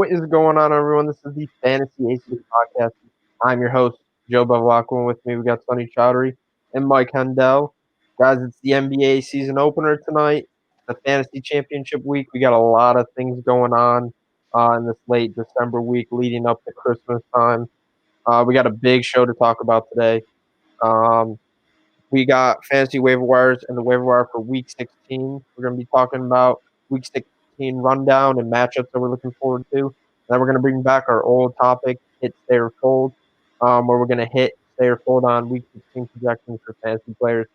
What is going on, everyone? This is the Fantasy Aces podcast. I'm your host, Joe Bevilacqua, and with me we got Sonny Chowdhury and Mike Handel. Guys, it's the NBA season opener tonight, the Fantasy Championship week. We got a lot of things going on in this late December week leading up to Christmas time. We got a big show to talk about today. Um, we got fantasy waiver wires and the waiver wire for week 16. We're going to be talking about week 16 rundown and matchups that we're looking forward to. And then we're going to bring back our old topic, hit, stay, or fold, where we're going to hit, stay, or fold on week 16 projections for fantasy players.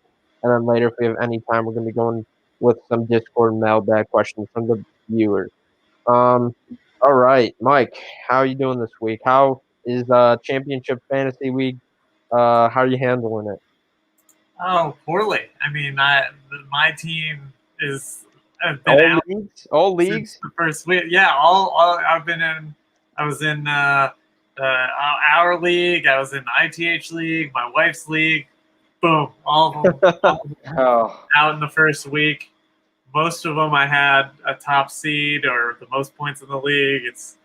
And then later, if we have any time, we're going to be going with some Discord mailbag questions from the viewers. All right, Mike, how are you doing this week? How is Championship Fantasy Week? How are you handling it? Oh, poorly. I mean, my team is have been All out leagues? All since leagues? the first week. Yeah, all I've been in. I was in our league. I was in ITH league, my wife's league. Boom, all of them Oh, out in the first week. Most of them I had a top seed or the most points in the league. It's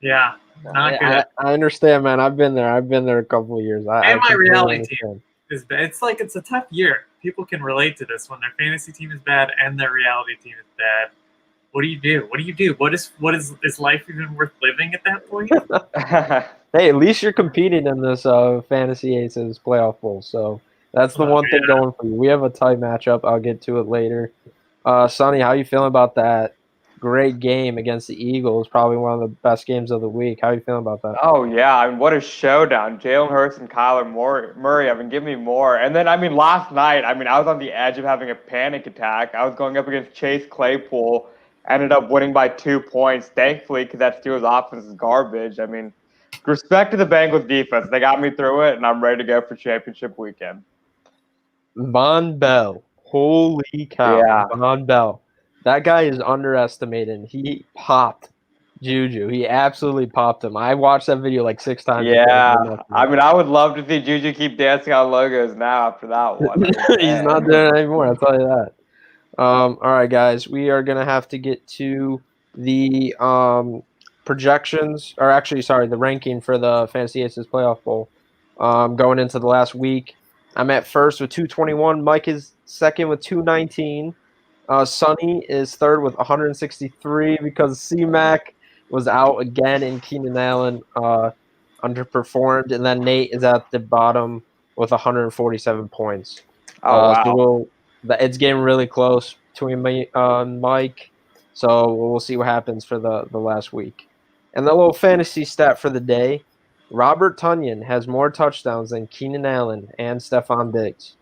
not good. I understand, man. I've been there. I've been there a couple of years. And my completely reality understand. Is bad. It's a tough year. People can relate to this when their fantasy team is bad and their reality team is bad. What do you do? What is life even worth living at that point? Hey, at least you're competing in this Fantasy Aces playoff bowl, so that's the one thing going for you. We have a tight matchup. I'll get to it later. Sonny, how you feeling about that great game against the Eagles? Probably one of the best games of the week. How you feeling about that? oh yeah! I mean, what a showdown! Jalen Hurts and Kyler Murray. I mean, give me more. And then, I mean, last night, I mean, I was on the edge of having a panic attack. I was going up against Chase Claypool. Ended up winning by 2 points, thankfully, because that Steelers offense is garbage. I mean, respect to the Bengals defense. They got me through it, and I'm ready to go for championship weekend. Von Bell. Holy cow. Yeah. Von Bell. That guy is underestimated. He popped Juju. He absolutely popped him. I watched that video like 6 times. Yeah. I mean, I would love to see Juju keep dancing on logos now after that one. He's not doing it anymore, I'll tell you that. All right, guys. We are going to have to get to the projections, or actually, sorry, the ranking for the Fantasy Aces Playoff Bowl going into the last week. I'm at first with 221. Mike is second with 219. Sonny is third with 163 because C-Mac was out again and Keenan Allen underperformed. And then Nate is at the bottom with 147 points. Oh, wow. So it's getting really close between me and Mike. So we'll see what happens for the last week. And the little fantasy stat for the day, Robert Tonyan has more touchdowns than Keenan Allen and Stephon Diggs.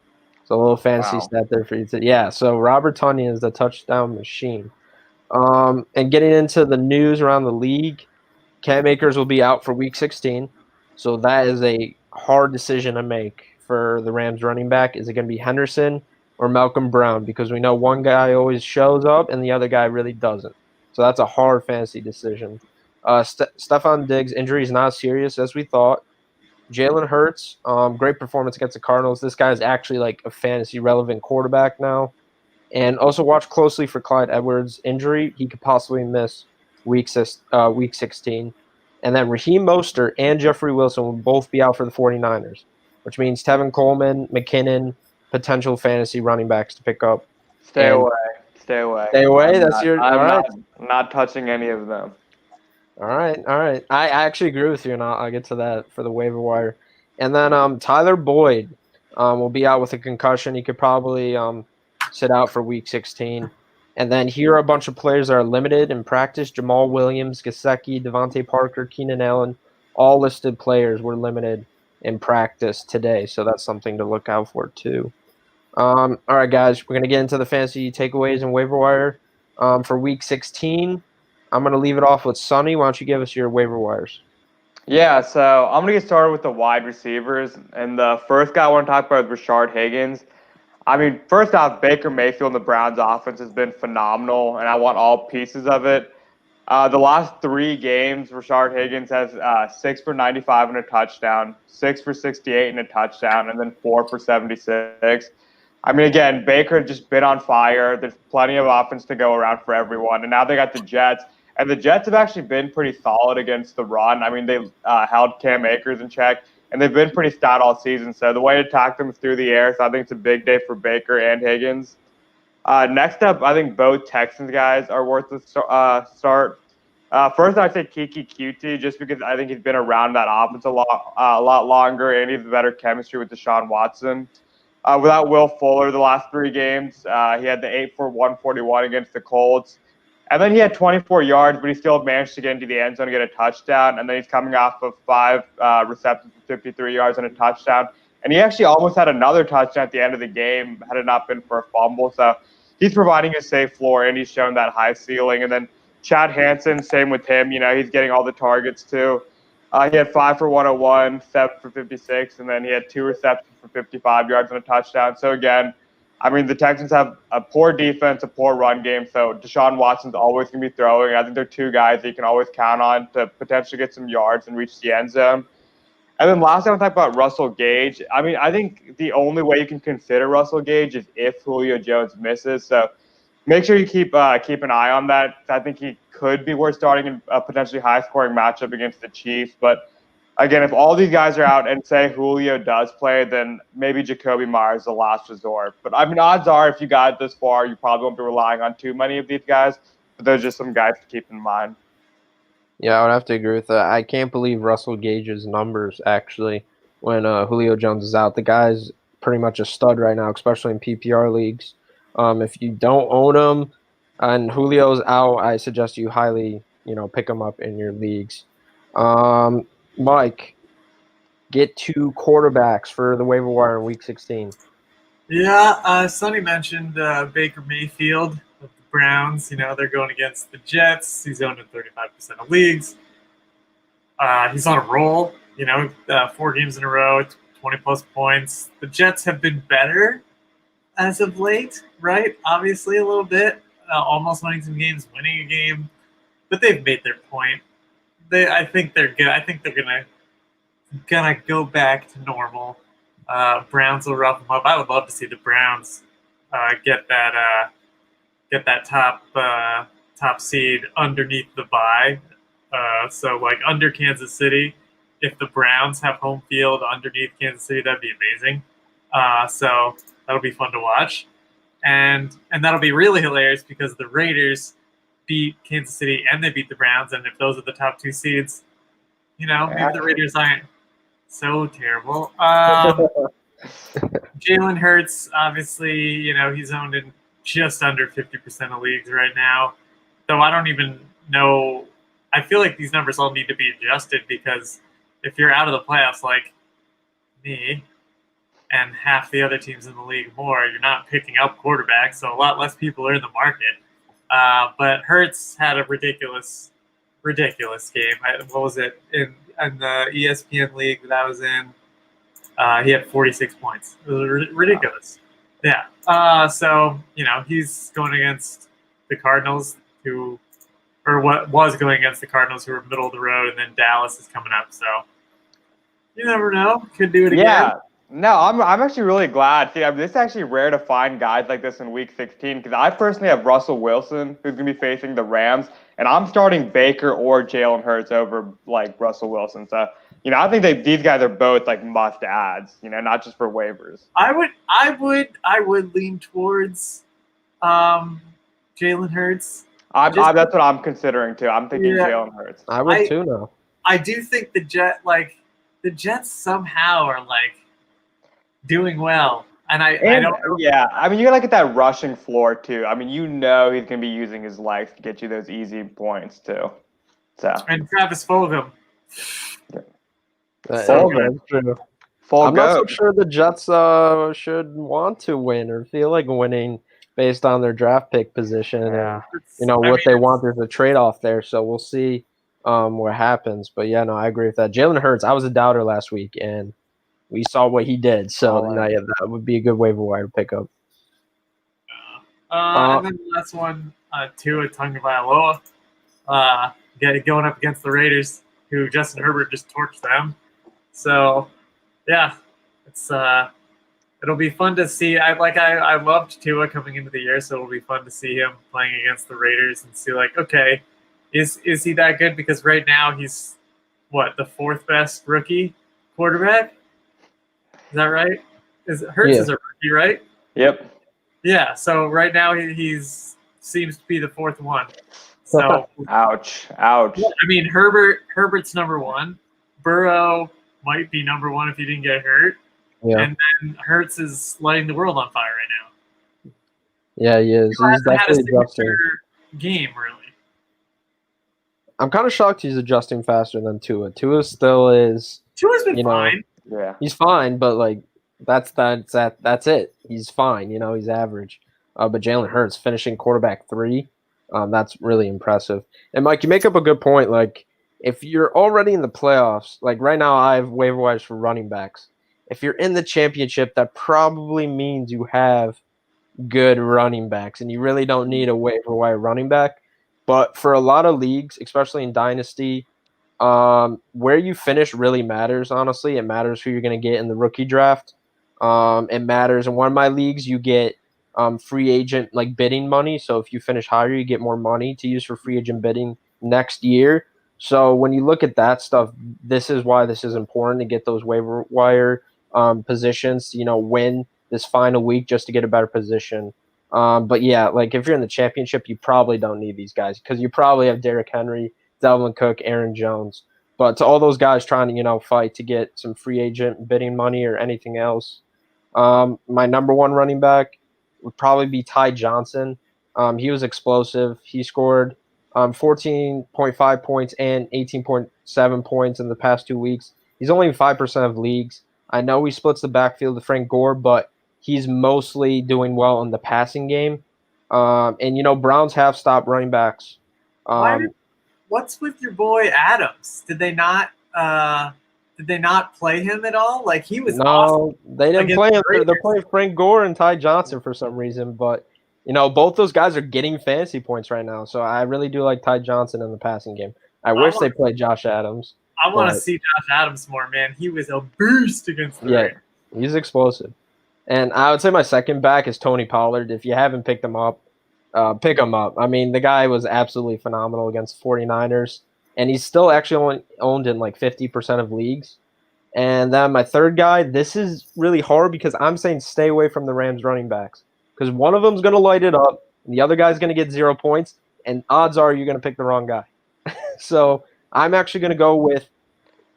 So a little fantasy stat there for you. Yeah, so Robert Tonyan is the touchdown machine. And getting into the news around the league, Cam Akers will be out for Week 16. So that is a hard decision to make for the Rams running back. Is it going to be Henderson or Malcolm Brown? Because we know one guy always shows up and the other guy really doesn't. So that's a hard fantasy decision. Stephon Diggs' injury is not as serious as we thought. Jalen Hurts, great performance against the Cardinals. This guy is actually like a fantasy relevant quarterback now. And also watch closely for Clyde Edwards' injury. He could possibly miss week 16. And then Raheem Mostert and Jeffrey Wilson will both be out for the 49ers, which means Tevin Coleman, McKinnon, potential fantasy running backs to pick up. Stay away. Stay away. Stay away? I'm not touching any of them. All right. I actually agree with you, and I'll get to that for the waiver wire. And then Tyler Boyd will be out with a concussion. He could probably sit out for Week 16. And then here are a bunch of players that are limited in practice. Jamal Williams, Gesicki, Devontae Parker, Keenan Allen, all listed players were limited in practice today. So that's something to look out for too. All right, guys, we're going to get into the fantasy takeaways and waiver wire for Week 16. I'm going to leave it off with Sonny. Why don't you give us your waiver wires? Yeah, so I'm going to get started with the wide receivers. And the first guy I want to talk about is Rashard Higgins. I mean, first off, Baker Mayfield and the Browns offense has been phenomenal, and I want all pieces of it. The last 3 games, Rashard Higgins has 6 for 95 and a touchdown, 6 for 68 and a touchdown, and then 4 for 76. I mean, again, Baker has just been on fire. There's plenty of offense to go around for everyone. And now they got the Jets. And the Jets have actually been pretty solid against the run. I mean, they held Cam Akers in check, and they've been pretty stout all season. So the way to attack them is through the air. So I think it's a big day for Baker and Higgins. Next up, I think both Texans guys are worth the start. First, I'd say Kiki Qt, just because I think he's been around that offense a lot longer, and he has better chemistry with Deshaun Watson. Without Will Fuller, the last 3 games, he had the 8 for 141 against the Colts. And then he had 24 yards, but he still managed to get into the end zone and get a touchdown. And then he's coming off of 5 receptions for 53 yards and a touchdown. And he actually almost had another touchdown at the end of the game had it not been for a fumble. So he's providing a safe floor, and he's shown that high ceiling. And then Chad Hansen, same with him. He's getting all the targets too. He had 5 for 101, 7 for 56, and then he had 2 receptions for 55 yards and a touchdown. So again, I mean, the Texans have a poor defense, a poor run game, so Deshaun Watson's always going to be throwing. I think they're 2 guys that you can always count on to potentially get some yards and reach the end zone. And then last, I want to talk about Russell Gage. I mean, I think the only way you can consider Russell Gage is if Julio Jones misses. So make sure you keep an eye on that. I think he could be worth starting in a potentially high-scoring matchup against the Chiefs, but again, if all these guys are out and say Julio does play, then maybe Jacoby Myers is the last resort. But I mean, odds are if you got this far, you probably won't be relying on too many of these guys. But those are just some guys to keep in mind. Yeah, I would have to agree with that. I can't believe Russell Gage's numbers, actually, when Julio Jones is out. The guy's pretty much a stud right now, especially in PPR leagues. If you don't own him and Julio's out, I suggest you highly, pick him up in your leagues. Mike, get 2 quarterbacks for the waiver wire in Week 16. Yeah, Sonny mentioned Baker Mayfield of the Browns. They're going against the Jets. He's owned in 35% of leagues. He's on a roll. 4 games in a row, 20-plus points. The Jets have been better as of late, right? Obviously, a little bit. Almost winning some games, winning a game. But they've made their point. I think they're good. I think they're gonna go back to normal. Browns will rough them up. I would love to see the Browns get that top seed underneath the bye. So like under Kansas City, if the Browns have home field underneath Kansas City, that'd be amazing. So that'll be fun to watch, and that'll be really hilarious because the Raiders beat Kansas City and they beat the Browns, and if those are the top 2 seeds, maybe the Raiders aren't so terrible. Jalen Hurts, obviously, he's owned in just under 50% of leagues right now. Though I don't even know. I feel like these numbers all need to be adjusted because if you're out of the playoffs like me and half the other teams in the league more, you're not picking up quarterbacks, so a lot less people are in the market. But Hurts had a ridiculous game. What was it in the ESPN league that I was in? He had 46 points. It was ridiculous. Wow. Yeah. So he's going against the Cardinals, who was going against the Cardinals, who were middle of the road, and then Dallas is coming up. So you never know. Could do it again. Yeah. No, I'm actually really glad. See, this is actually rare to find guys like this in Week 16 because I personally have Russell Wilson, who's going to be facing the Rams, and I'm starting Baker or Jalen Hurts over like Russell Wilson. So, I think these guys are both like must adds, not just for waivers. I would lean towards Jalen Hurts. That's what I'm considering too. I'm thinking Jalen Hurts. I would too now. I do think the Jets somehow are like doing well. And I don't know. Yeah, I mean, you gotta get that rushing floor too. I mean, he's gonna be using his legs to get you those easy points too. So and Travis Fulgham. That's true. I'm not so goat. sure the Jets should want to win or feel like winning based on their draft pick position and they want. There's a trade-off there, so we'll see what happens. But yeah, no, I agree with that. Jalen Hurts, I was a doubter last week, and we saw what he did. So that would be a good waiver wire to pick up. And then the last one, Tua Tagovailoa, going up against the Raiders, who Justin Herbert just torched them. So, yeah, it'll be fun to see. I loved Tua coming into the year, so it'll be fun to see him playing against the Raiders and see okay, Is he that good? Because right now he's what, the fourth best rookie quarterback? Is that right? Hurts Yeah. is a rookie, right? Yep. Yeah. So right now he's seems to be the fourth one. So Ouch. I mean, Herbert's number one. Burrow might be number one if he didn't get hurt. Yeah. And then Hurts is lighting the world on fire right now. Yeah, he is. He's Hasn't had a definitely adjusting. signature game, really. I'm kind of shocked he's adjusting faster than Tua. Tua still is. Tua's been fine. Yeah. He's fine, but like that's it. He's fine. He's average. But Jalen Hurts finishing quarterback 3, that's really impressive. And Mike, you make up a good point. Like if you're already in the playoffs, like right now, I have waiver wires for running backs. If you're in the championship, that probably means you have good running backs, and you really don't need a waiver wire running back. But for a lot of leagues, especially in Dynasty, where you finish really matters, honestly. It matters who you're going to get in the rookie draft. It matters. In one of my leagues, you get free agent like bidding money. So if you finish higher, you get more money to use for free agent bidding next year. So when you look at that stuff, this is why this is important to get those waiver wire positions, win this final week just to get a better position. But yeah, like if you're in the championship, you probably don't need these guys because you probably have Derrick Henry, Delvin Cook, Aaron Jones. But to all those guys trying to, fight to get some free agent bidding money or anything else, my number one running back would probably be Ty Johnson. He was explosive. He scored 14.5 points and 18.7 points in the past 2 weeks. He's only in 5% of leagues. I know he splits the backfield with Frank Gore, but he's mostly doing well in the passing game. And Browns have stopped running backs. What's with your boy Adams? Did they not play him at all? Like he was awesome. They didn't play him. They're playing Frank Gore and Ty Johnson for some reason, but both those guys are getting fantasy points right now. So I really do like Ty Johnson in the passing game. I wish they played Josh Adams. I want to see Josh Adams more, man. He was a beast against the Raiders. He's explosive. And I would say my second back is Tony Pollard. If you haven't picked him up, pick him up. I mean, the guy was absolutely phenomenal against 49ers, and he's still actually only owned in like 50% of leagues. And then my third guy, this is really hard because I'm saying stay away from the Rams running backs because one of them's going to light it up, and the other guy's going to get 0 points, and odds are you're going to pick the wrong guy. So I'm actually going to go with,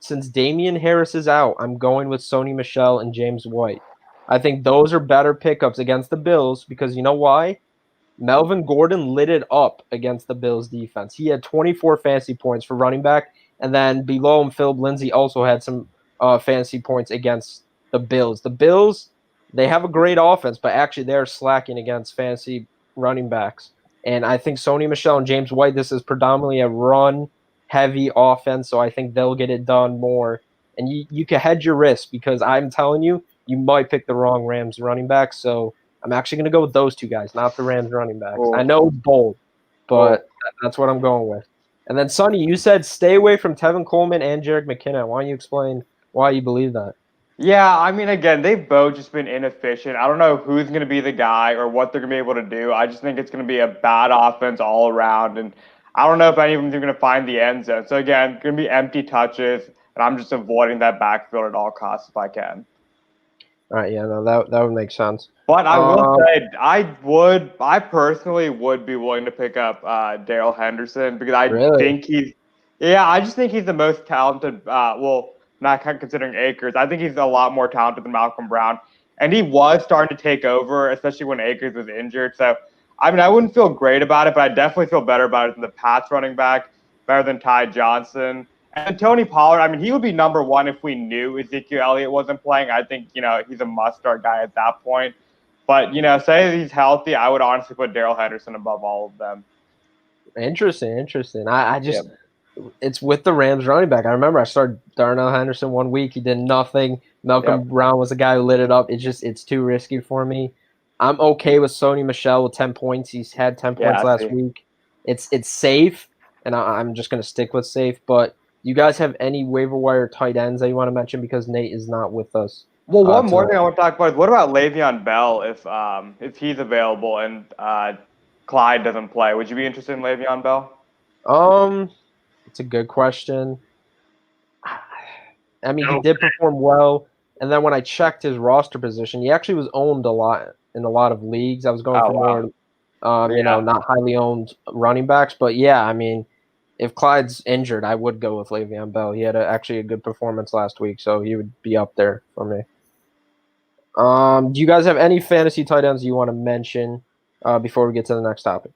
since Damian Harris is out, I'm going with Sony Michel and James White. I think those are better pickups against the Bills because you know why? Melvin Gordon lit it up against the Bills defense. He had 24 fantasy points for running back, and then below him, Philip Lindsay also had some fantasy points against the Bills. The Bills, they have a great offense, but actually they're slacking against fantasy running backs. And I think Sony Michel and James White, this is predominantly a run-heavy offense, so I think they'll get it done more. And you can hedge your risk because I'm telling you, you might pick the wrong Rams running back. So I'm actually going to go with those two guys, not the Rams running backs. Cool. I know it's bold, but that's what I'm going with. And then, Sonny, you said stay away from Tevin Coleman and Jerick McKinnon. Why don't you explain why you believe that? Yeah, I mean, again, they've both just been inefficient. I don't know who's going to be the guy or what they're going to be able to do. I just think it's going to be a bad offense all around. And I don't know if any of them are going to find the end zone. So, again, going to be empty touches, and I'm just avoiding that backfield at all costs if I can. All right, yeah, no, that would make sense. But I will say, I personally would be willing to pick up Darrell Henderson because I just think he's the most talented. Not considering Akers, I think he's a lot more talented than Malcolm Brown, and he was starting to take over, especially when Akers was injured. So, I mean, I wouldn't feel great about it, but I definitely feel better about it than the Pats running back, better than Ty Johnson. And Tony Pollard, I mean, he would be number one if we knew Ezekiel Elliott wasn't playing. I think, he's a must-start guy at that point. But, say he's healthy, I would honestly put Darrell Henderson above all of them. Interesting. I just it's with the Rams running back. I remember I started Darnell Henderson 1 week. He did nothing. Malcolm Brown was the guy who lit it up. It's too risky for me. I'm okay with Sony Michel with 10 points. He's had 10 points last week. It's safe, and I'm just going to stick with safe. But you guys have any waiver wire tight ends that you want to mention because Nate is not with us? Well, one more thing I want to talk about is what about Le'Veon Bell if he's available and Clyde doesn't play? Would you be interested in Le'Veon Bell? It's a good question. I mean, he Okay. did perform well, and then when I checked his roster position, he actually was owned a lot in a lot of leagues. I was going Oh, for wow. more, Yeah. not highly owned running backs, but yeah, I mean, if Clyde's injured, I would go with Le'Veon Bell. He had actually a good performance last week, so he would be up there for me. Do you guys have any fantasy tight ends you want to mention before we get to the next topic?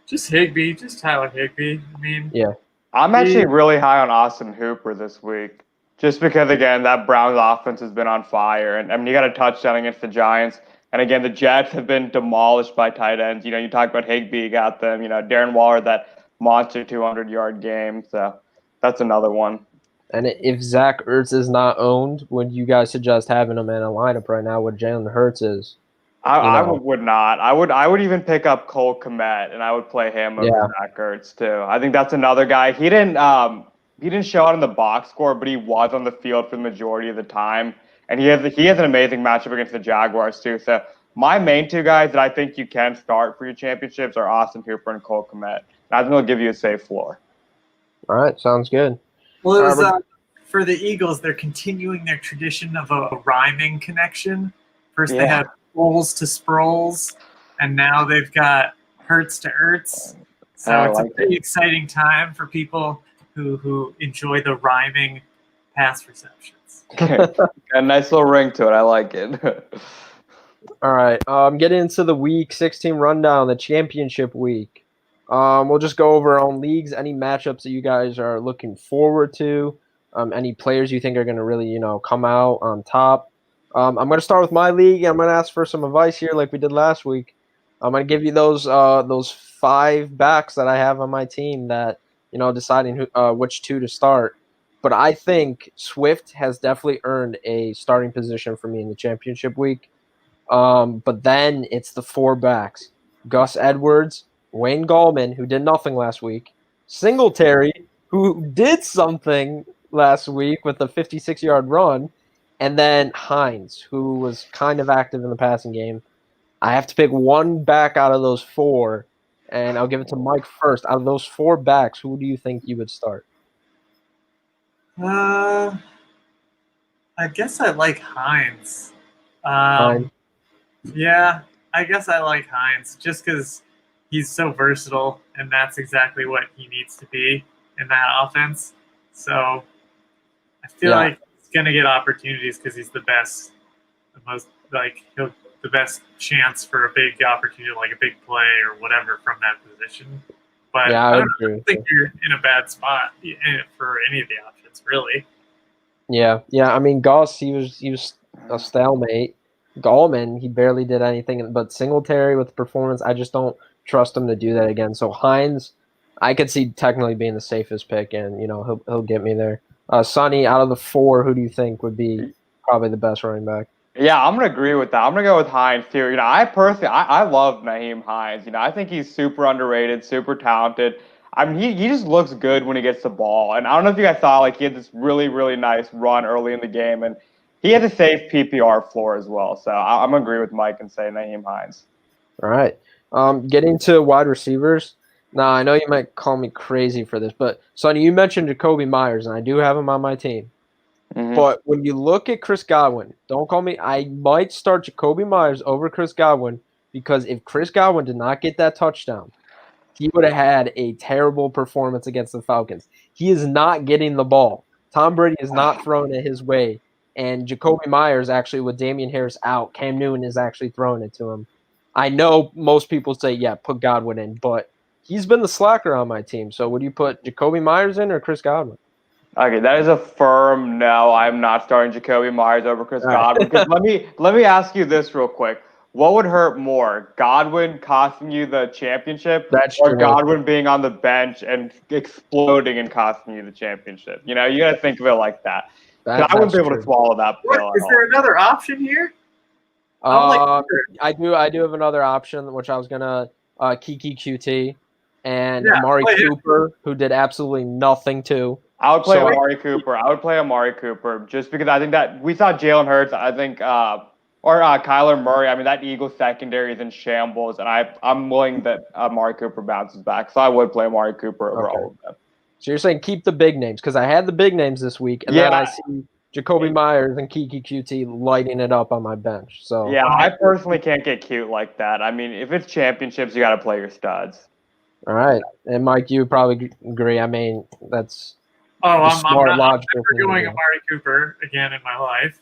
Just Higbee, just Tyler Higbee. I mean, Yeah. I'm he- actually really high on Austin Hooper this week, just because again that Browns offense has been on fire, and I mean he got a touchdown against the Giants, and again the Jets have been demolished by tight ends. You talk about Higbee, got them. Darren Waller that monster 200-yard game, so that's another one. And if Zach Ertz is not owned, would you guys suggest having him in a lineup right now where Jalen Hurts is? I would not. I would even pick up Cole Kmet and I would play him over Yeah. Zach Ertz too. I think that's another guy. He didn't show out in the box score, but he was on the field for the majority of the time. And he has an amazing matchup against the Jaguars too. So my main two guys that I think you can start for your championships are Austin Hooper and Cole Kmet. And I think they'll give you a safe floor. All right, sounds good. well, it was Robert- for the Eagles. They're continuing their tradition of a rhyming connection. First, they Yeah. had Sproles to Sproles, and now they've got Hertz to Ertz. So I it's like a pretty exciting time for people who enjoy the rhyming pass receptions. Got a nice little ring to it. I like it. All right, getting into the Week 16 rundown, the championship week. We'll just go over our own leagues, any matchups that you guys are looking forward to, any players you think are going to really, come out on top. I'm going to start with my league. I'm going to ask for some advice here, like we did last week. I'm going to give you those 5 backs that I have on my team that deciding which 2 to start. But I think Swift has definitely earned a starting position for me in the championship week. But then it's the 4 backs: Gus Edwards, Wayne Gallman, who did nothing last week, Singletary, who did something last week with a 56-yard run, and then Hines, who was kind of active in the passing game. I have to pick one back out of those 4, and I'll give it to Mike first. Out of those 4 backs, who do you think you would start? I guess I like Hines. Hines. Yeah, I guess I like Hines just because he's so versatile, and that's exactly what he needs to be in that offense. So I feel like he's gonna get opportunities because he's the best, the best chance for a big opportunity, like a big play or whatever from that position. But Yeah, I I don't agree. think you're in a bad spot for any of the options, really. Yeah. I mean, Gus, he was a stalemate. Gallman, he barely did anything. But Singletary with the performance, I just don't trust him to do that again. So Hines, I could see technically being the safest pick, and he'll get me there. Sonny, out of the 4, who do you think would be probably the best running back? Yeah, I'm gonna agree with that. I'm gonna go with Hines too. I personally, I love Naheem Hines. I think he's super underrated, super talented. I mean, he just looks good when he gets the ball. And I don't know if you guys saw, like, he had this really, really nice run early in the game, and he has a safe PPR floor as well. So I'm gonna agree with Mike and say Naheem Hines. All right. Getting to wide receivers. Now, I know you might call me crazy for this, but Sonny, you mentioned Jacoby Myers, and I do have him on my team. Mhm. But when you look at Chris Godwin, don't call me. I might start Jacoby Myers over Chris Godwin because if Chris Godwin did not get that touchdown, he would have had a terrible performance against the Falcons. He is not getting the ball. Tom Brady is not throwing it his way. And Jacoby Myers, actually, with Damian Harris out, Cam Newton is actually throwing it to him. I know most people say, yeah, put Godwin in, but he's been the slacker on my team. So would you put Jacoby Myers in or Chris Godwin? Okay, that is a firm no. I'm not starting Jacoby Myers over Chris All right. Godwin. Because let me ask you this real quick. What would hurt more, Godwin costing you the championship, That's or true. Godwin being on the bench and exploding and costing you the championship? You got to think of it like that. 'Cause I wouldn't be able to swallow that pill What, at is all. there another option here? I'm like, I do have another option, which I was gonna Kiki QT and Yeah, Amari play him. Cooper, who did absolutely nothing too. I would play So- Amari Cooper. I would play Amari Cooper just because I think that we saw Jalen Hurts. I think or Kyler Murray. I mean, that Eagles secondary is in shambles, and I'm willing that Amari Cooper bounces back. So I would play Amari Cooper over all of them. So you're saying keep the big names because I had the big names this week, and then I see Jacoby Myers and Kiki QT lighting it up on my bench. So yeah, I personally can't get cute like that. I mean, if it's championships, you got to play your studs. All right, and Mike, you probably agree. I mean, that's I'm smart, logical. I'm never going Amari Cooper again in my life.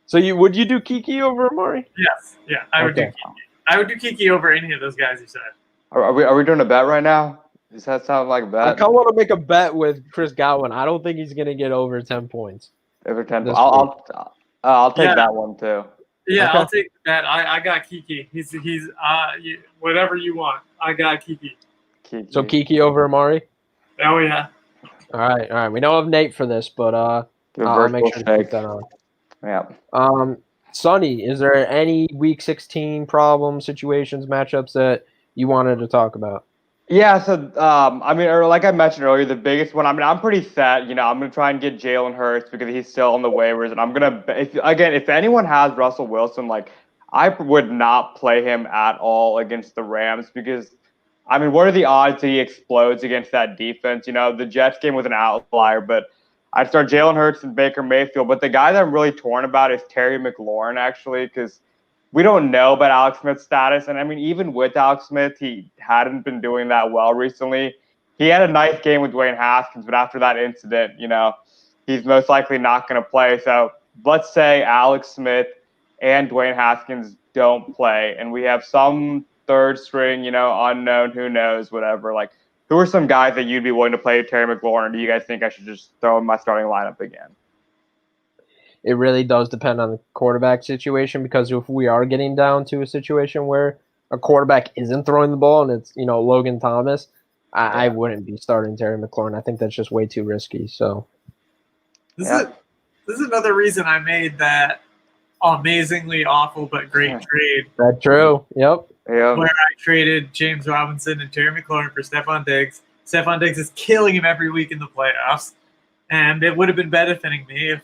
So would you do Kiki over Amari? Yes, yeah, I would do Kiki. I would do Kiki over any of those guys you said. Are we doing a bet right now? Does that sound like a bet? I kind of want to make a bet with Chris Godwin. I don't think he's going to get over 10 points. Over 10 points. I'll take that one too. Yeah, okay. I'll take that. I got Kiki. He's whatever you want. I got Kiki. So Kiki over Amari? Oh yeah. All right. We don't have Nate for this, but I'll make sure to keep that on. Yeah. Sonny, is there any Week 16 problems, situations, matchups that you wanted to talk about? Yeah, so I mean, or like I mentioned earlier, the biggest one. I mean, I'm pretty set. You know, I'm gonna try and get Jalen Hurts because he's still on the waivers, and I'm gonna. If anyone has Russell Wilson, like I would not play him at all against the Rams because, I mean, what are the odds that he explodes against that defense? You know, the Jets game was an outlier, but I'd start Jalen Hurts and Baker Mayfield. But the guy that I'm really torn about is Terry McLaurin, actually, because we don't know about Alex Smith's status. And I mean, even with Alex Smith, he hadn't been doing that well recently. He had a nice game with Dwayne Haskins, but after that incident, you know, he's most likely not going to play. So let's say Alex Smith and Dwayne Haskins don't play, and we have some third string, you know, unknown, who knows, whatever. Like, who are some guys that you'd be willing to play Terry McLaurin? Do you guys think I should just throw in my starting lineup again? It really does depend on the quarterback situation, because if we are getting down to a situation where a quarterback isn't throwing the ball and it's, you know, Logan Thomas, I wouldn't be starting Terry McLaurin. I think that's just way too risky. So this is another reason I made that amazingly awful but great trade. That's true. Yep. Yeah. Where I traded James Robinson and Terry McLaurin for Stephon Diggs. Stephon Diggs is killing him every week in the playoffs, and it would have been benefiting me if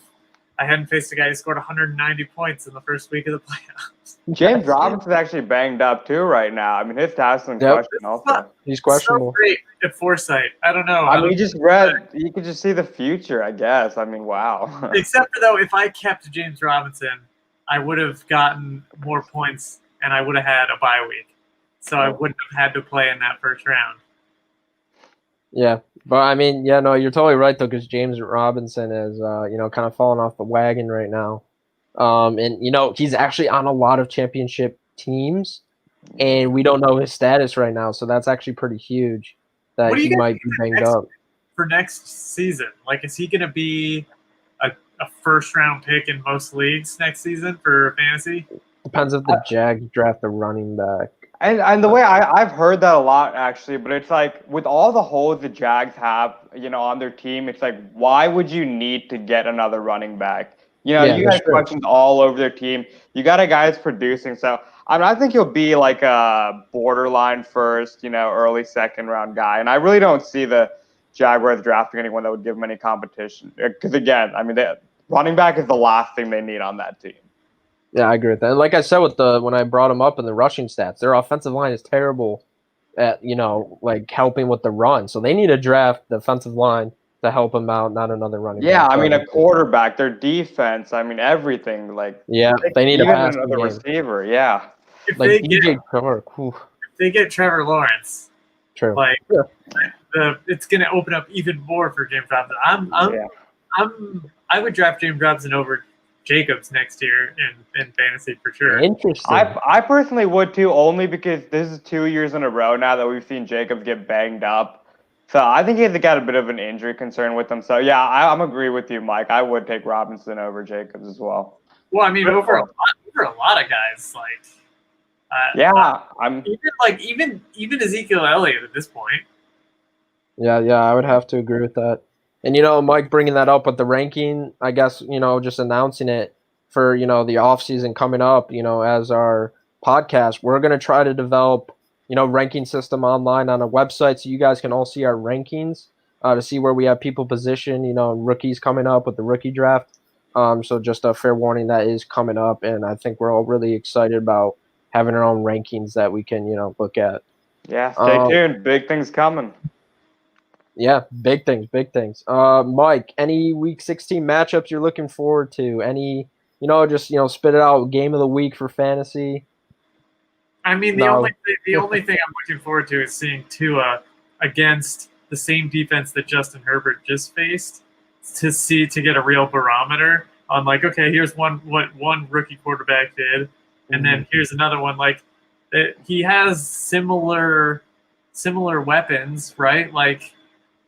I hadn't faced a guy who scored 190 points in the first week of the playoffs. James Robinson's actually banged up too right now. I mean, his stats in question also. He's questionable. So great at foresight. I don't know. I mean, you could just see the future, I guess. I mean, wow. Except for, though, if I kept James Robinson, I would have gotten more points and I would have had a bye week. So I wouldn't have had to play in that first round. Yeah. But, I mean, yeah, no, you're totally right, though, because James Robinson is, you know, kind of falling off the wagon right now. And, you know, he's actually on a lot of championship teams, and we don't know his status right now. So that's actually pretty huge that he might be banged up. For next season, like, is he going to be a first-round pick in most leagues next season for fantasy? Depends if the Jags draft a running back. And the way I've heard that a lot, actually, but it's like with all the holes the Jags have, you know, on their team, it's like, why would you need to get another running back? You know, you guys questions all over their team. You got a guy that's producing. So, I mean, I think he'll be like a borderline first, you know, early second round guy. And I really don't see the Jaguars drafting anyone that would give them any competition. Because, again, I mean, running back is the last thing they need on that team. Yeah, I agree with that. And like I said, when I brought them up in the rushing stats, their offensive line is terrible at, you know, like helping with the run. So they need to draft the offensive line to help them out, not another running back. Yeah, I mean, a quarterback, their defense, I mean, everything. Like, yeah, they need another receiver. Yeah, like DJ Chark. If they get Trevor Lawrence, true. Like, it's going to open up even more for James Robinson. I would draft James Robinson over Jacobs next year in fantasy for sure. Interesting. I personally would too, only because this is 2 years in a row now that we've seen Jacobs get banged up. So I think he's got a bit of an injury concern with him. So yeah, I'm agree with you, Mike. I would take Robinson over Jacobs as well. Well, I mean, over a lot of guys, like even Ezekiel Elliott at this point. Yeah, I would have to agree with that. And, you know, Mike bringing that up with the ranking, I guess, you know, just announcing it for, you know, the offseason coming up, you know, as our podcast, we're going to try to develop, you know, ranking system online on a website so you guys can all see our rankings to see where we have people positioned, you know, rookies coming up with the rookie draft. So just a fair warning that is coming up, and I think we're all really excited about having our own rankings that we can, look at. Yeah, stay tuned. Big things coming. Yeah, big things, big things. Mike, any Week 16 matchups you're looking forward to? Any, just spit it out. Game of the week for fantasy. I mean, the No. only thing I'm looking forward to is seeing Tua against the same defense that Justin Herbert just faced to get a real barometer on like, okay, here's what one rookie quarterback did, and then here's another one. Like, he has similar weapons, right? Like,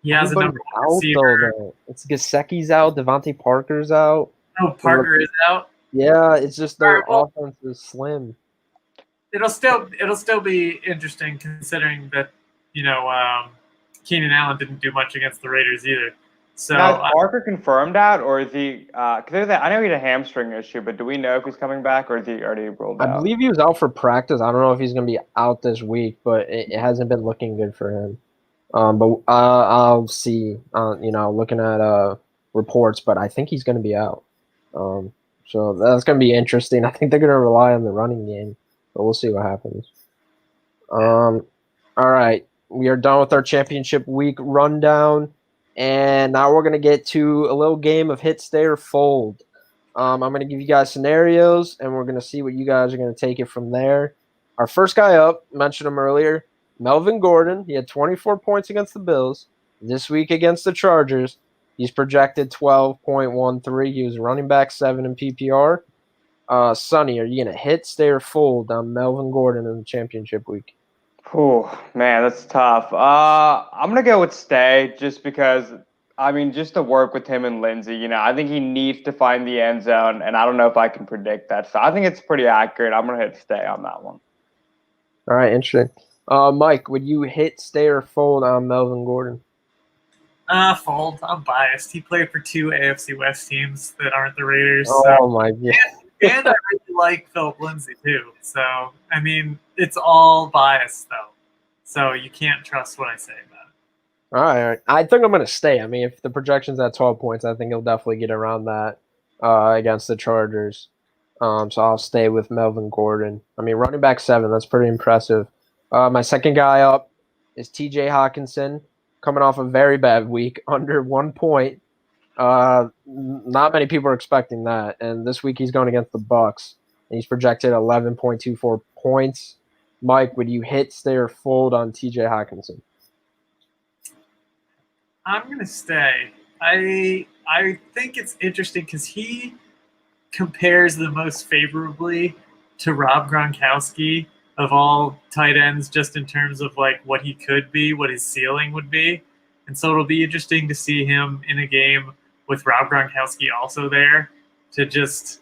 he has a number one receiver. Though. It's Gesicki's out. Devontae Parker's out. No, Parker is out. Yeah, it's just their offense is slim. It'll still be interesting considering that Keenan Allen didn't do much against the Raiders either. So now, is Parker confirmed out, or is he? Because I know he had a hamstring issue, but do we know if he's coming back, or is he already ruled out? I believe he was out for practice. I don't know if he's going to be out this week, but it hasn't been looking good for him. But I'll see. Looking at reports, but I think he's going to be out. So that's going to be interesting. I think they're going to rely on the running game, but we'll see what happens. All right, we are done with our championship week rundown. And now we're going to get to a little game of hit, stay, or fold. I'm going to give you guys scenarios, and we're going to see what you guys are going to take it from there. Our first guy up, mentioned him earlier, Melvin Gordon. He had 24 points against the Bills. This week against the Chargers, he's projected 12.13. He was running back 7 in PPR. Sonny, are you going to hit, stay, or fold on Melvin Gordon in the championship week? Oh, man, that's tough. I'm going to go with stay just because, just to work with him and Lindsey, I think he needs to find the end zone, and I don't know if I can predict that. So I think it's pretty accurate. I'm going to hit stay on that one. All right, interesting. Mike, would you hit, stay, or fold on Melvin Gordon? Fold. I'm biased. He played for 2 AFC West teams that aren't the Raiders. Oh, my God. And I really like Philip Lindsay, too. So, it's all biased, though. So you can't trust what I say about it. All right. I think I'm going to stay. If the projection's at 12 points, I think he'll definitely get around that against the Chargers. So I'll stay with Melvin Gordon. Running back 7, that's pretty impressive. My second guy up is TJ Hawkinson, coming off a very bad week, under 1 point. Not many people are expecting that, and this week he's going against the Bucks, and he's projected 11.24 points. Mike, would you hit, stay, or fold on TJ Hawkinson? I'm going to stay. I think it's interesting because he compares the most favorably to Rob Gronkowski of all tight ends, just in terms of like what he could be, what his ceiling would be. And so it'll be interesting to see him in a game with Rob Gronkowski also there to just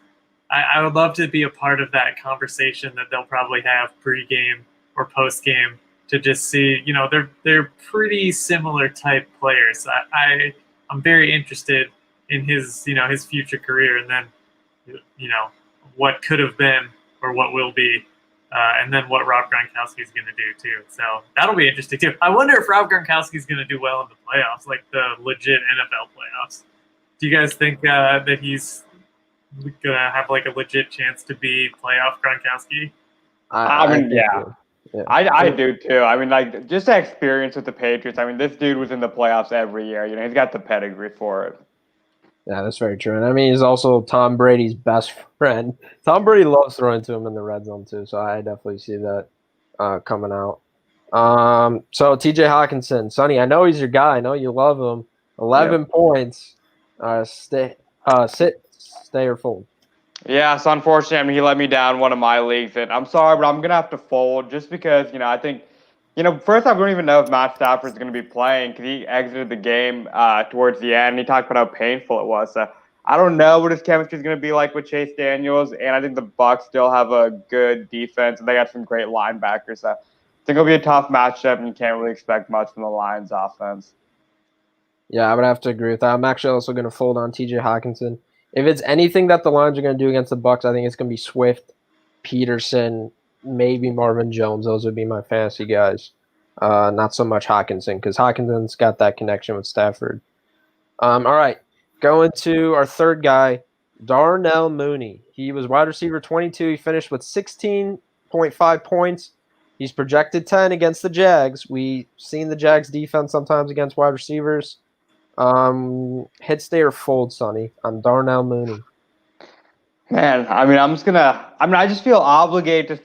I would love to be a part of that conversation that they'll probably have pre-game or post-game to just see, they're pretty similar type players. I'm very interested in his, his future career, and then, what could have been or what will be, and then what Rob Gronkowski is going to do too. So that'll be interesting too. I wonder if Rob Gronkowski is going to do well in the playoffs, like the legit NFL playoffs. Do you guys think that he's gonna have like a legit chance to be playoff Gronkowski? Yeah. I do too. Just the experience with the Patriots. This dude was in the playoffs every year. He's got the pedigree for it. Yeah, that's very true. And he's also Tom Brady's best friend. Tom Brady loves throwing to him in the red zone too, so I definitely see that coming out. So TJ Hawkinson, Sonny, I know he's your guy. I know you love him. 11 points. Stay, stay or fold. Yeah, so unfortunately, he let me down one of my leagues, and I'm sorry, but I'm gonna have to fold just because I think, first I don't even know if Matt Stafford's gonna be playing because he exited the game towards the end. And he talked about how painful it was. So I don't know what his chemistry is gonna be like with Chase Daniels, and I think the Bucs still have a good defense and they got some great linebackers. So I think it'll be a tough matchup, and you can't really expect much from the Lions' offense. Yeah, I would have to agree with that. I'm actually also going to fold on TJ Hawkinson. If it's anything that the Lions are going to do against the Bucs, I think it's going to be Swift, Peterson, maybe Marvin Jones. Those would be my fantasy guys. Not so much Hawkinson, because Hawkinson's got that connection with Stafford. All right, going to our third guy, Darnell Mooney. He was wide receiver 22. He finished with 16.5 points. He's projected 10 against the Jags. We've seen the Jags defense sometimes against wide receivers. Hit, stay, or fold, Sonny, on Darnell Mooney. Man, I just feel obligated to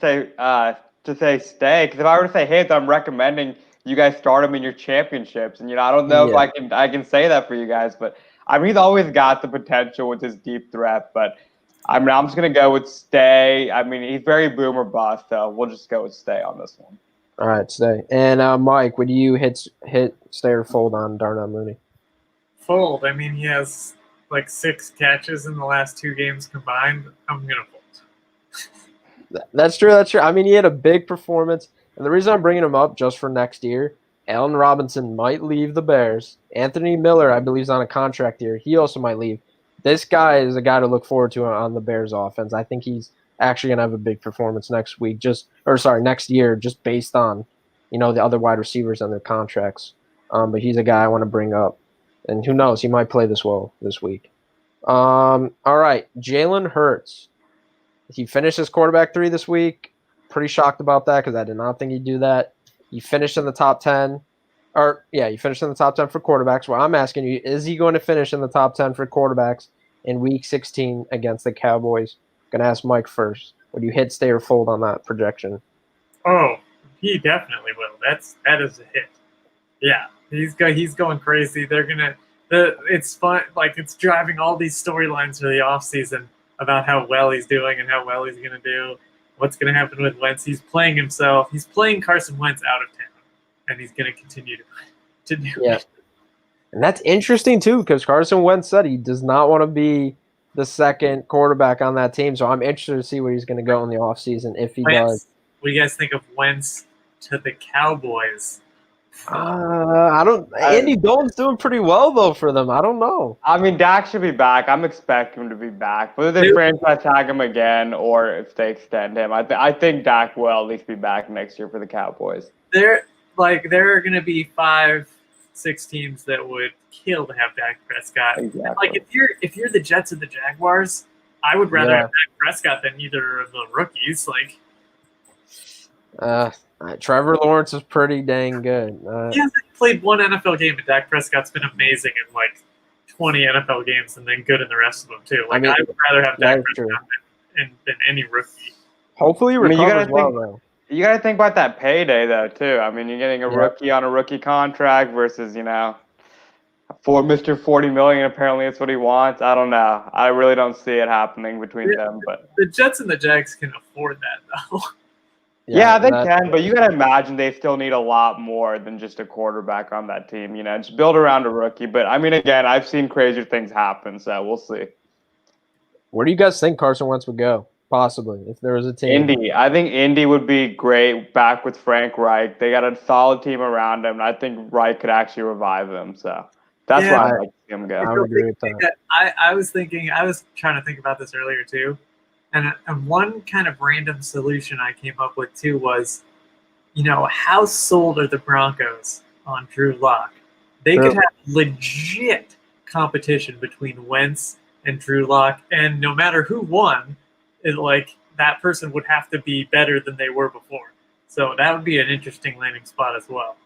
say stay, because if I were to say hit, I'm recommending you guys start him in your championships, and I don't know if I can say that for you guys, but he's always got the potential with his deep threat, but I'm just gonna go with stay. He's very boom or bust, so we'll just go with stay on this one. All right, stay. And Mike, would you hit, stay, or fold on Darnell Mooney? Fold. He has like 6 catches in the last 2 games combined. I'm gonna fold. That's true. He had a big performance, and the reason I'm bringing him up just for next year, Allen Robinson might leave the Bears. Anthony Miller, I believe, is on a contract here. He also might leave. This guy is a guy to look forward to on the Bears offense. I think he's actually gonna have a big performance next year, just based on the other wide receivers and their contracts. But he's a guy I want to bring up. And who knows, he might play this well this week. All right, Jalen Hurts. He finished his quarterback 3 this week. Pretty shocked about that because I did not think he'd do that. He finished in the top 10. He finished in the top 10 for quarterbacks. Well, I'm asking you, is he going to finish in the top 10 for quarterbacks in Week 16 against the Cowboys? I'm going to ask Mike first. Would you hit, stay, or fold on that projection? Oh, he definitely will. That is a hit. Yeah. He's going crazy. It's fun. Like, it's driving all these storylines for the offseason about how well he's doing and how well he's going to do. What's going to happen with Wentz? He's playing himself. He's playing Carson Wentz out of town, and he's going to continue to do it. And that's interesting too, because Carson Wentz said he does not want to be the second quarterback on that team. So I'm interested to see where he's going to go in the offseason if he does. What do you guys think of Wentz to the Cowboys? Andy Dalton's doing pretty well though for them. I don't know. Dak should be back. I'm expecting him to be back. Whether they franchise tag him again or if they extend him, I think Dak will at least be back next year for the Cowboys. There are going to be 5-6 teams that would kill to have Dak Prescott. Exactly. Like if you're the Jets and the Jaguars, I would rather have Dak Prescott than either of the rookies. Trevor Lawrence is pretty dang good. He hasn't played one NFL game, but Dak Prescott's been amazing in 20 NFL games and then good in the rest of them too. I would rather have Dak Prescott than any rookie. Hopefully he recovers though. You got to think about that payday though too. You're getting a rookie on a rookie contract versus for Mr. $40 million. Apparently, it's what he wants. I don't know. I really don't see it happening between them. But the Jets and the Jags can afford that though. Yeah, they can, but you got to imagine they still need a lot more than just a quarterback on that team. Just build around a rookie. But again, I've seen crazier things happen, so we'll see. Where do you guys think Carson Wentz would go? Possibly, if there was a team. Indy. I think Indy would be great back with Frank Reich. They got a solid team around him, and I think Reich could actually revive him. So that's why I'd like to see him go. I would agree with that. I was trying to think about this earlier too. And one kind of random solution I came up with too was, how sold are the Broncos on Drew Lock? They could have legit competition between Wentz and Drew Lock, and no matter who won, that person would have to be better than they were before. So that would be an interesting landing spot as well.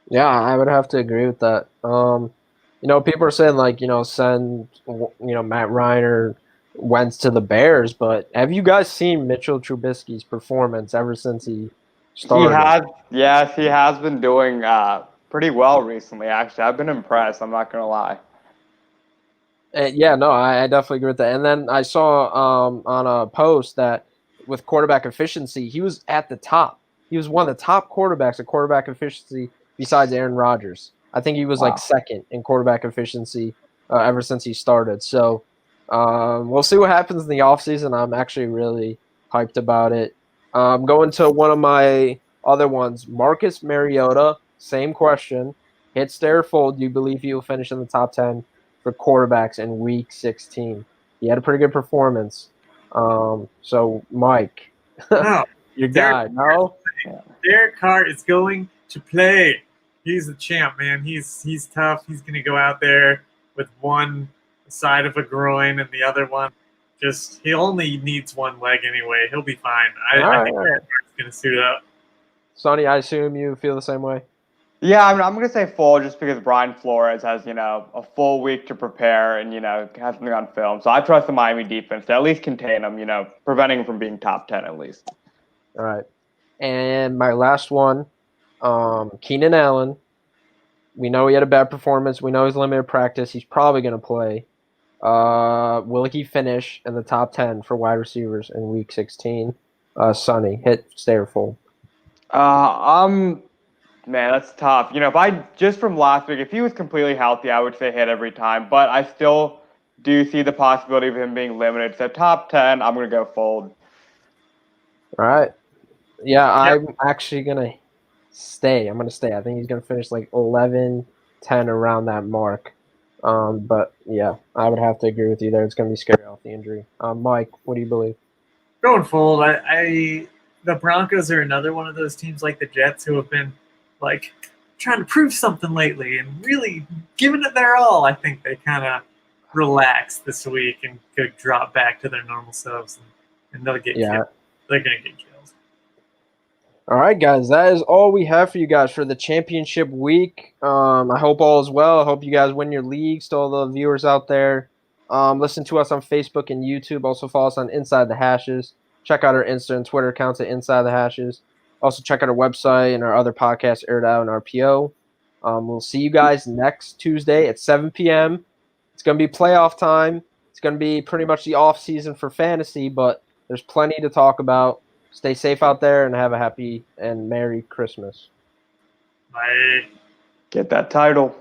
Yeah, I would have to agree with that. People are saying send Matt Ryan or Wentz to the Bears, but have you guys seen Mitchell Trubisky's performance ever since he started? He has been doing pretty well recently, actually. I've been impressed, I'm not going to lie. I definitely agree with that. And then I saw on a post that with quarterback efficiency, he was at the top. He was one of the top quarterbacks at quarterback efficiency besides Aaron Rodgers. I think he was second in quarterback efficiency ever since he started. So we'll see what happens in the offseason. I'm actually really hyped about it. Going to one of my other ones, Marcus Mariota, same question. Hit, stay, or fold. Do you believe he will finish in the top 10 for quarterbacks in Week 16? He had a pretty good performance. So, Mike, your guy, no? Derek Carr is going to play. He's the champ, man. He's tough. He's going to go out there with one side of a groin and the other one Just he only needs one leg anyway. He'll be fine. I think All right. he's going to suit up. Sonny, I assume you feel the same way. Yeah, I'm going to say full just because Brian Flores has, a full week to prepare and, has something on film. So I trust the Miami defense to at least contain him, preventing him from being top 10 at least. All right. And my last one, Keenan Allen. We know he had a bad performance. We know he's limited practice. He's probably going to play. Will he finish in the top 10 for wide receivers in Week 16? Sonny, hit, stay or full. Man, that's tough. If I just from last week, if he was completely healthy, I would say hit every time. But I still do see the possibility of him being limited. So top 10, I'm going to go fold. All right. Yeah, I'm actually going to stay. I'm going to stay. I think he's going to finish like 11, 10 around that mark. But, yeah, I would have to agree with you there. It's going to be scary off the injury. Mike, what do you believe? Going fold. The Broncos are another one of those teams like the Jets who have been like trying to prove something lately and really giving it their all. I think they kind of relaxed this week and could drop back to their normal selves, and they'll get killed. They're going to get killed. All right, guys, that is all we have for you guys for the championship week. I hope all is well. I hope you guys win your leagues. To all the viewers out there, listen to us on Facebook and YouTube. Also follow us on Inside the Hashes. Check out our Insta and Twitter accounts at Inside the Hashes. Also, check out our website and our other podcasts aired out on RPO. We'll see you guys next Tuesday at 7 p.m. It's going to be playoff time. It's going to be pretty much the off season for fantasy, but there's plenty to talk about. Stay safe out there and have a happy and Merry Christmas. Bye. Get that title.